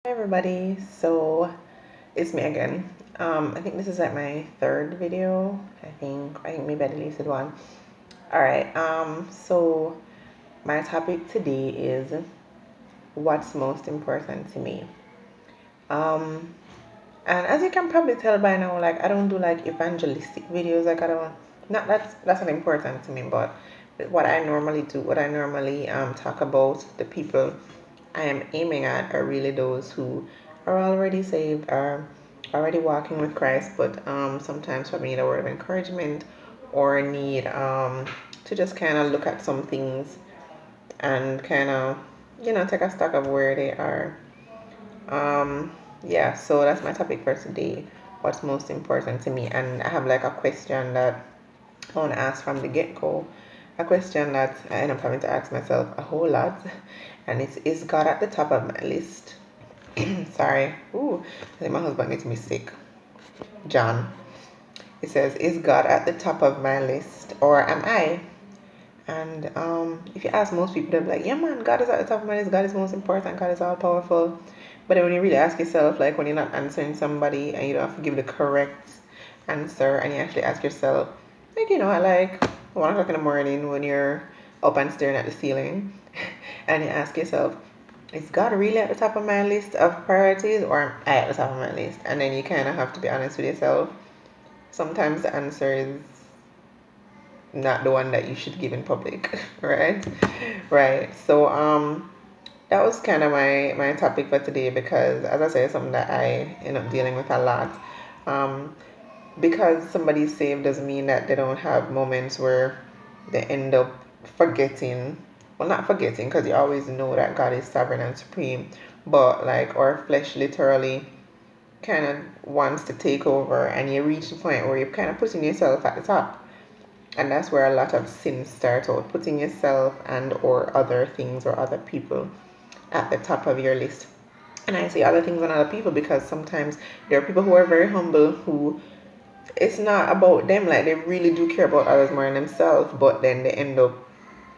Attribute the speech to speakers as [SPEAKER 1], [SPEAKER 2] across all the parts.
[SPEAKER 1] Hi everybody, so it's me again. I think this is like my third video. I think maybe I deleted one. Alright, so my topic today is what's most important to me. Um and as you can probably tell by now, like I don't do like evangelistic videos, like I don't not that's not important to me, but what I normally do, what I normally talk about, the people I am aiming at are really those who are already saved, are already walking with Christ, but sometimes for me need a word of encouragement or need to just kind of look at some things and kind of take a stock of where they are. Yeah, so that's my topic for today. What's most important to me? And I have like a question that I want to ask from the get go. A question that I end up having to ask myself a whole lot. And it's, is God at the top of my list? Sorry. Ooh, I think my husband makes me sick. John. It says, is God at the top of my list or am I? And if you ask most people, they'll be like, yeah, man, God is at the top of my list. God is most important. God is all powerful. But then when you really ask yourself, like when you're not answering somebody and you don't have to give the correct answer, and you actually ask yourself, like, at like 1 o'clock in the morning when you're up and staring at the ceiling, and you ask yourself, is God really at the top of my list of priorities or am I at the top of my list? And then you kind of have to be honest with yourself. Sometimes the answer is not the one that you should give in public, right? Right. So that was kind of my topic for today because as I say, it's something that I end up dealing with a lot. Um because somebody's saved doesn't mean that they don't have moments where they end up forgetting, well, not forgetting because you always know that God is sovereign and supreme, but like our flesh literally kind of wants to take over and you reach the point where you're kind of putting yourself at the top, and that's where a lot of sins start out, putting yourself and or other things or other people at the top of your list. And I say other things and other people because sometimes there are people who are very humble who it's not about them, like they really do care about others more than themselves, but then they end up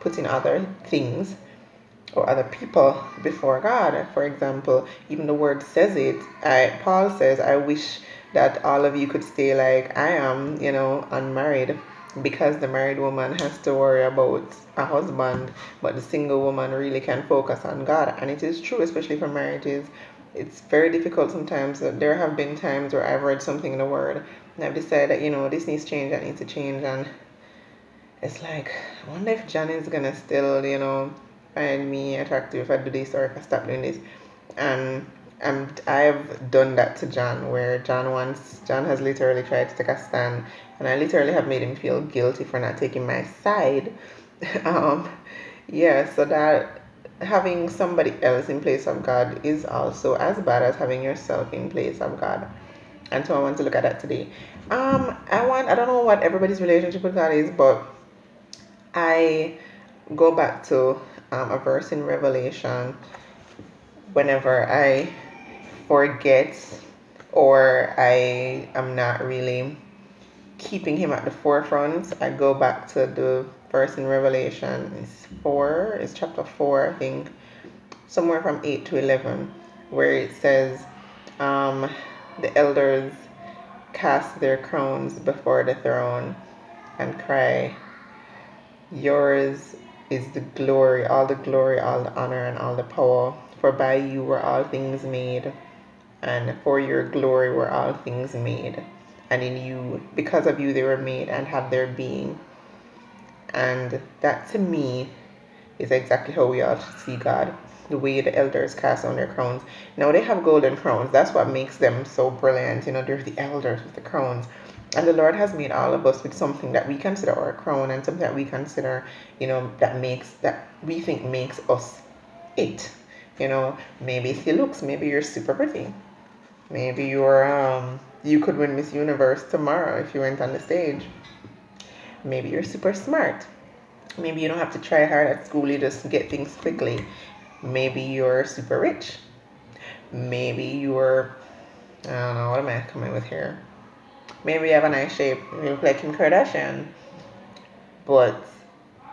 [SPEAKER 1] putting other things or other people before God. For example, even the word says it. Paul says, I wish that all of you could stay like I am, unmarried, because the married woman has to worry about a husband, but the single woman really can focus on God. And it is true, especially for marriages. It's very difficult sometimes. There have been times where I've read something in the word and I've decided that, this needs to change, that needs to change. And it's like, I wonder if John is gonna still, find me attractive if I do this or if I stop doing this. And I've done that to John, where John has literally tried to take a stand, and I literally have made him feel guilty for not taking my side. um, yeah, so that having somebody else in place of God is also as bad as having yourself in place of God. And so I want to look at that today. I don't know what everybody's relationship with God is, but I go back to a verse in Revelation whenever I forget or I am not really keeping him at the forefront. I go back to the verse in Revelation. It's chapter 4, I think, somewhere from 8 to 11, where it says, the elders cast their crowns before the throne and cry, yours is the glory, all the honor, and all the power. For by you were all things made, and for your glory were all things made. And in you, because of you, they were made and have their being. And that to me is exactly how we all should see God. The way the elders cast on their crowns. Now they have golden crowns. That's what makes them so brilliant. They're the elders with the crowns. And the Lord has made all of us with something that we consider our crown and something that we consider, that we think makes us it. Maybe it's your looks, maybe you're super pretty. Maybe you could win Miss Universe tomorrow if you went on the stage. Maybe you're super smart. Maybe you don't have to try hard at school, you just get things quickly. Maybe you're super rich. Maybe you're, I don't know, what am I coming with here? Maybe you have a nice shape. You look like Kim Kardashian. But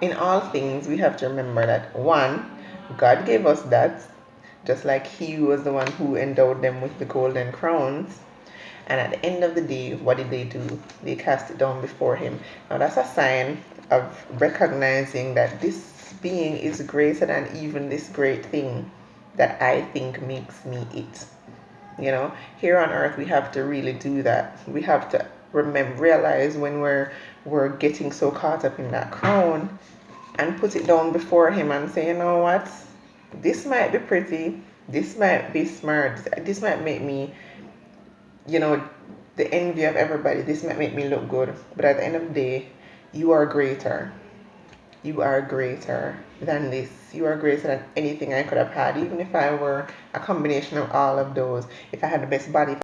[SPEAKER 1] in all things, we have to remember that one, God gave us that. just like he was the one who endowed them with the golden crowns. And at the end of the day, what did they do? They cast it down before him. Now that's a sign of recognizing that this being is greater than even this great thing that I think makes me it. You know, here on earth we have to really do that. We have to realize when we're getting so caught up in that crown, and put it down before him and say, you know what, this might be pretty, this might be smart, this might make me, you know, the envy of everybody, this might make me look good, but at the end of the day, you are greater. You are greater than this. You are greater than anything I could have had, even if I were a combination of all of those. If I had the best body,